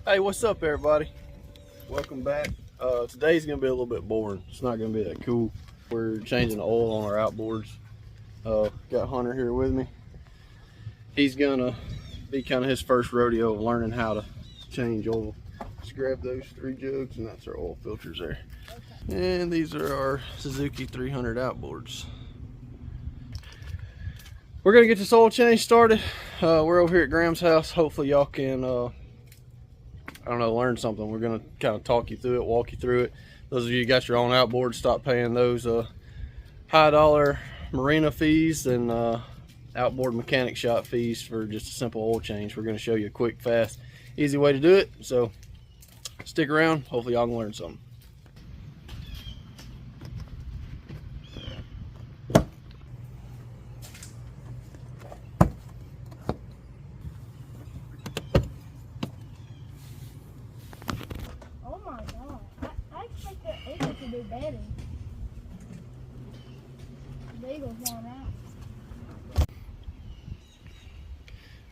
Hey, what's up everybody? Welcome back. Today's gonna be a little bit boring. It's not gonna be that cool. We're changing the oil on our outboards. Got Hunter here with me. He's gonna be kind of his first rodeo of learning how to change oil. Just grab those 3 jugs and that's our oil filters there. Okay. And these are our Suzuki 300 outboards. We're gonna get this oil change started. We're over here at Graham's house. Hopefully y'all can I don't know, learn something. We're gonna kind of talk you through it, walk you through it. Those of you who got your own outboard, stop paying those high dollar marina fees and outboard mechanic shop fees for just a simple oil change. We're gonna show you a quick, fast, easy way to do it. So stick around, hopefully y'all can learn something. Better. The Eagles won out.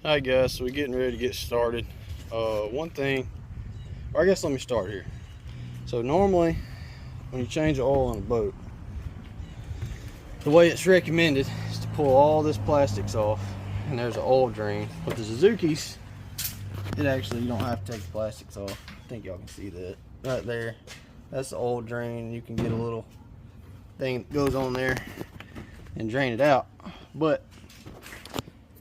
Alright guys, so we're getting ready to get started. One thing, or I guess let me start here. So normally when you change the oil on a boat, the way it's recommended is to pull all this plastics off, and there's an oil drain. With the Suzuki's, it actually, you don't have to take the plastics off. I think y'all can see that right there. That's the oil drain. You can get a little thing that goes on there and drain it out. But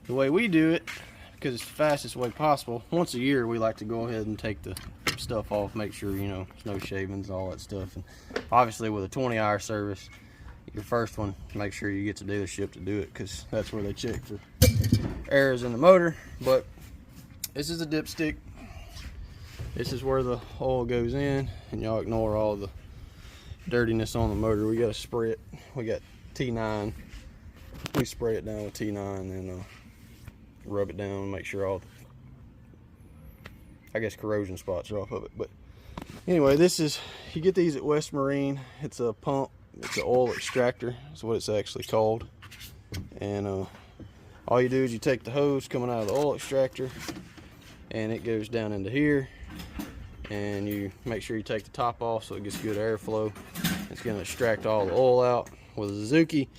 the way we do it, because it's the fastest way possible, once a year we like to go ahead and take the stuff off, make sure, you know, there's no shavings, all that stuff. And obviously with a 20-hour service, your first one, make sure you get to the dealership to do it, because that's where they check for errors in the motor. But this is a dipstick. This is where the oil goes in, and y'all ignore all the dirtiness on the motor. We gotta spray it. We got T9. We spray it down with T9 and rub it down and make sure all the, I guess, corrosion spots are off of it. But anyway, this is, you get these at West Marine. It's a pump. It's an oil extractor. That's what it's actually called. And all you do is you take the hose coming out of the oil extractor, and it goes down into here, and you make sure you take the top off so it gets good airflow. It's going to extract all the oil out. With a Suzuki,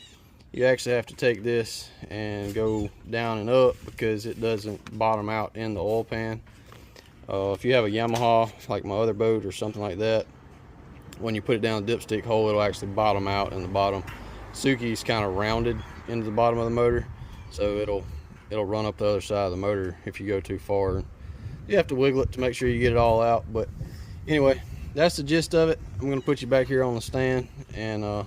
you actually have to take this and go down and up because it doesn't bottom out in the oil pan. If you have a Yamaha like my other boat or something like that, when you put it down the dipstick hole, it'll actually bottom out in the bottom. Suzuki's kind of rounded into the bottom of the motor, so it'll run up the other side of the motor if you go too far. You have to wiggle it to make sure you get it all out. But anyway, that's the gist of it. I'm going to put you back here on the stand and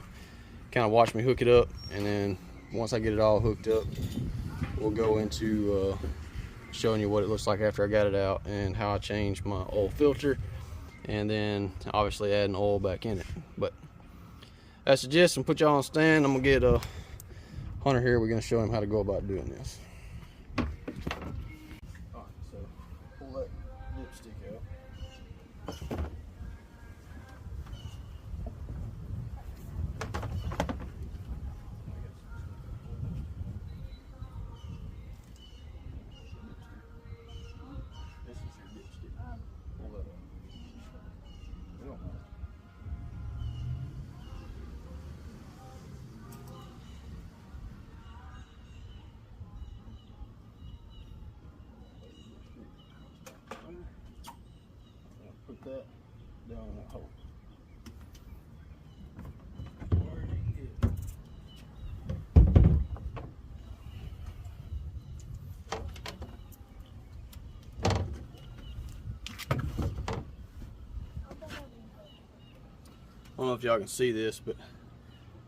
kind of watch me hook it up, and then once I get it all hooked up, we'll go into showing you what it looks like after I got it out and how I changed my oil filter, and then obviously adding oil back in it. But that's the gist. I'm going to put y'all on the stand. I'm going to get Hunter here. We're going to show him how to go about doing this. Pull that dipstick out. This is your dipstick. Pull that up. We don't mind. Put that down in that hole. I don't know if y'all can see this, but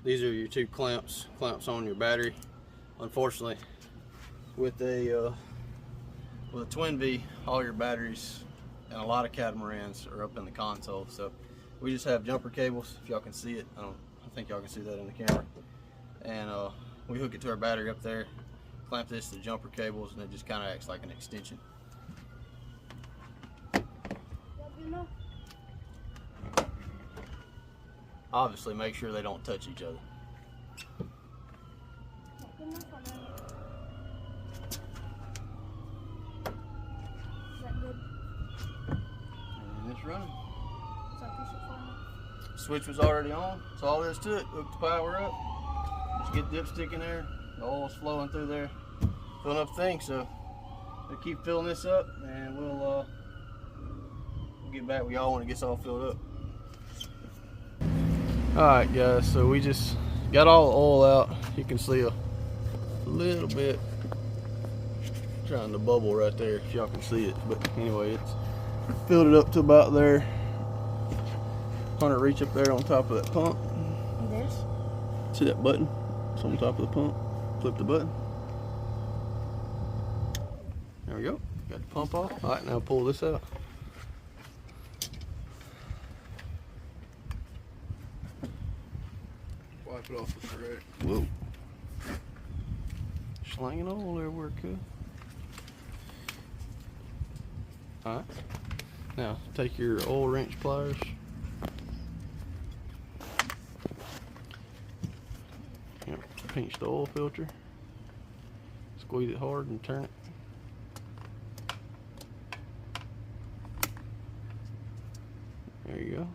these are your 2 clamps on your battery. Unfortunately, with a twin V, all your batteries and a lot of catamarans are up in the console. So we just have jumper cables. If y'all can see it, I think y'all can see that in the camera. And we hook it to our battery up there, clamp this to the jumper cables, and it just kind of acts like an extension. Obviously, make sure they don't touch each other. Is that good? it's running. So I push it forward. Switch was already on. That's all there is to it. Hook the power up. Just get the dipstick in there. The oil's flowing through there. Filling up the thing. So we'll keep filling this up, and we'll get back with y'all when it gets all filled up. Alright guys, so we just got all the oil out. You can see a little bit trying to bubble right there if y'all can see it. But anyway, it's filled it up to about there. Hunter, reach up there on top of that pump. And this? See that button? It's on top of the pump. Flip the button. There we go. Got the pump off. Alright, now pull this out. Wipe it off the thread. Whoa. Slanging oil everywhere it could. Alright. Now take your oil wrench pliers. Yep, pinch the oil filter. Squeeze it hard and turn it. There you go.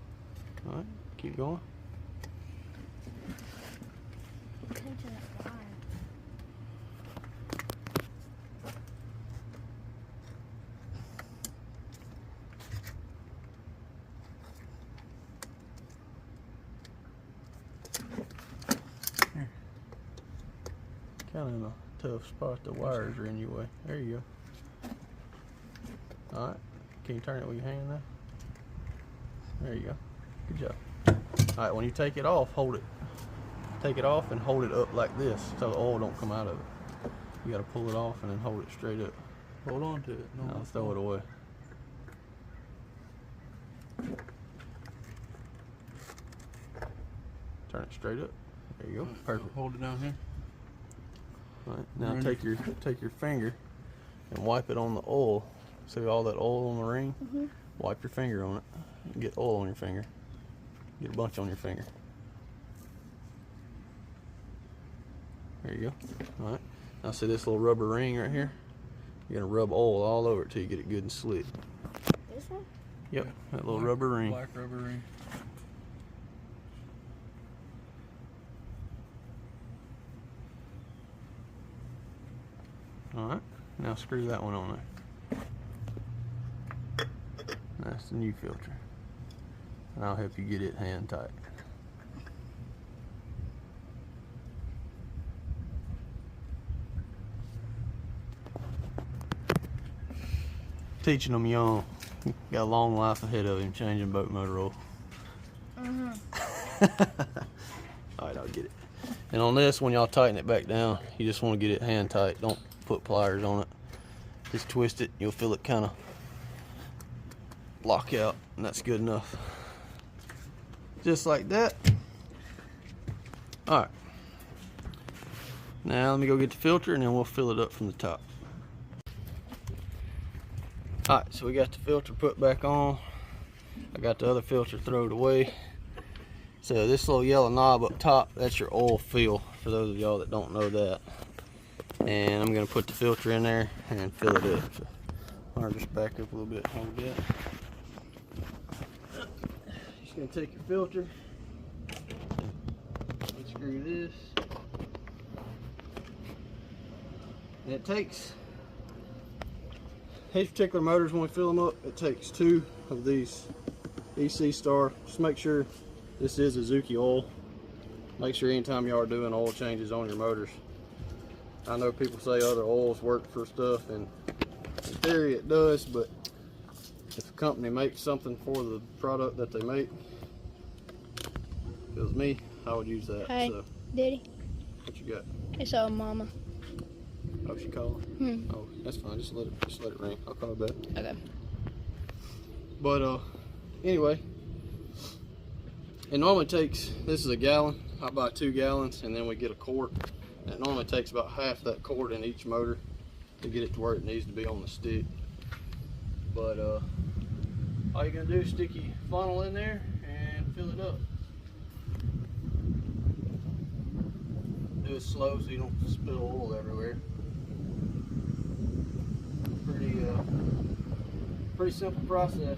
Alright, keep going. Pinching that wire. Kind of in a tough spot. The wires are in your way. There you go. Alright. Can you turn it with your hand now? There you go. Good job. Alright, when you take it off, hold it. Take it off and hold it up like this so the oil don't come out of it. You gotta pull it off and then hold it straight up. Hold on to it. Now throw it away. Turn it straight up. There you go. Perfect. Hold it down here. Right, now Ready? take your finger and wipe it on the oil. See all that oil on the ring? Mm-hmm. Wipe your finger on it. Get oil on your finger. Get a bunch on your finger. There you go. Alright. Now see this little rubber ring right here? You're gonna rub oil all over it till you get it good and slick. This one? Yep, Yeah. that little rubber ring. Black rubber ring. Alright, now screw that one on there. That's the new filter. And I'll help you get it hand tight. Teaching them young. Got a long life ahead of him changing boat motor oil. Mm-hmm. Alright, I'll get it. And on this, when y'all tighten it back down, you just want to get it hand tight. Don't put pliers on it. Just twist it. You'll feel it kind of lock out, and that's good enough. Just like that. Alright. Now let me go get the filter and then we'll fill it up from the top. Alright, so we got the filter put back on. I got the other filter thrown away. So this little yellow knob up top, that's your oil fill, for those of y'all that don't know that. And I'm gonna put the filter in there and fill it up. So I'll just back up a little bit, hold that. Just gonna take your filter, unscrew this. And it takes, these particular motors, when we fill them up, it takes 2 of these EC Star. Just make sure this is Suzuki oil. Make sure anytime y'all are doing oil changes on your motors. I know people say other oils work for stuff, and in theory it does, but if a company makes something for the product that they make, if it was me, I would use that. Hey, So, Daddy. what you got? It's all Mama. Oh, she called? Oh, that's fine. Just let it ring. I'll call her back. Okay. But anyway, it normally takes, this is a gallon. I buy 2 gallons and then we get a quart. And it normally takes about half that quart in each motor to get it to where it needs to be on the stick. But all you're gonna do is stick your funnel in there and fill it up. Do it slow so you don't spill oil everywhere. Pretty simple process.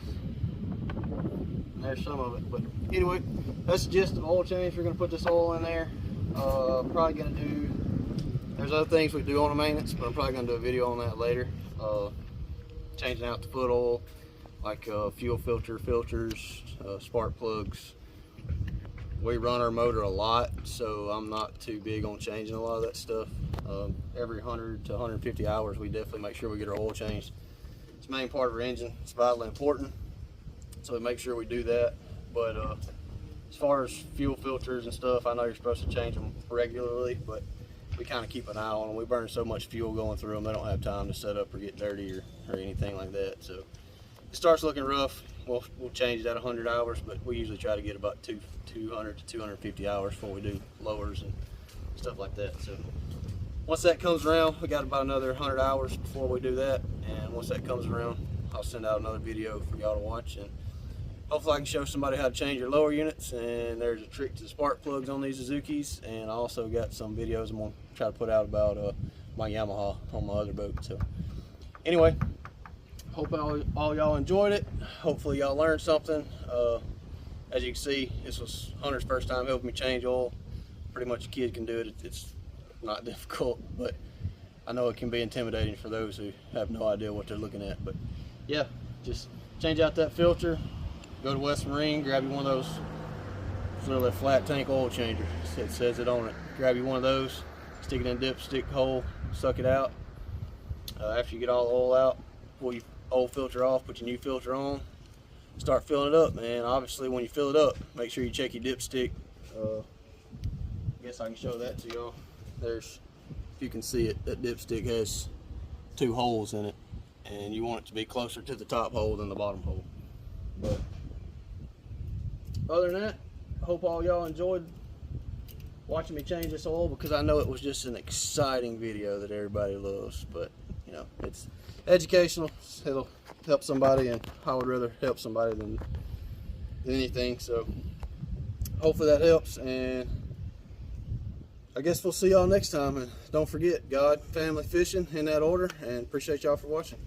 There's some of it, but anyway, that's just the oil change. We're gonna put this oil in there. Probably gonna do, there's other things we do on the maintenance, but I'm probably gonna do a video on that later. Changing out the foot oil, like fuel filter filters, spark plugs. We run our motor a lot, so I'm not too big on changing a lot of that stuff. Every 100 to 150 hours, we definitely make sure we get our oil changed. It's the main part of our engine. It's vitally important, so we make sure we do that. But as far as fuel filters and stuff, I know you're supposed to change them regularly, but we kind of keep an eye on them. We burn so much fuel going through them, they don't have time to set up or get dirty or anything like that. So if it starts looking rough, we'll change it at 100 hours, but we usually try to get about 200 to 250 hours before we do lowers and stuff like that. So once that comes around, we got about another 100 hours before we do that, and once that comes around, I'll send out another video for y'all to watch, and hopefully I can show somebody how to change your lower units. And there's a trick to the spark plugs on these Suzukis, and I also got some videos I'm gonna try to put out about my Yamaha on my other boat. So anyway, hope all y'all enjoyed it. Hopefully y'all learned something. As you can see, this was Hunter's first time helping me change oil. Pretty much a kid can do it. It's not difficult, but I know it can be intimidating for those who have no idea what they're looking at. But yeah, just change out that filter, go to West Marine, grab you one of those. It's literally a flat tank oil changer. It says it on it. Grab you one of those, stick it in the dipstick hole, suck it out. After you get all the oil out, pull your old filter off, put your new filter on, start filling it up, man. Obviously when you fill it up, make sure you check your dipstick. I guess I can show that to y'all. There's, if you can see it, that dipstick has 2 holes in it, and you want it to be closer to the top hole than the bottom hole. But other than that, I hope all y'all enjoyed watching me change this oil, because I know it was just an exciting video that everybody loves. But you know, it's educational, it'll help somebody, and I would rather help somebody than anything. So hopefully that helps, and I guess we'll see y'all next time. And don't forget, God, family, fishing, in that order, and appreciate y'all for watching.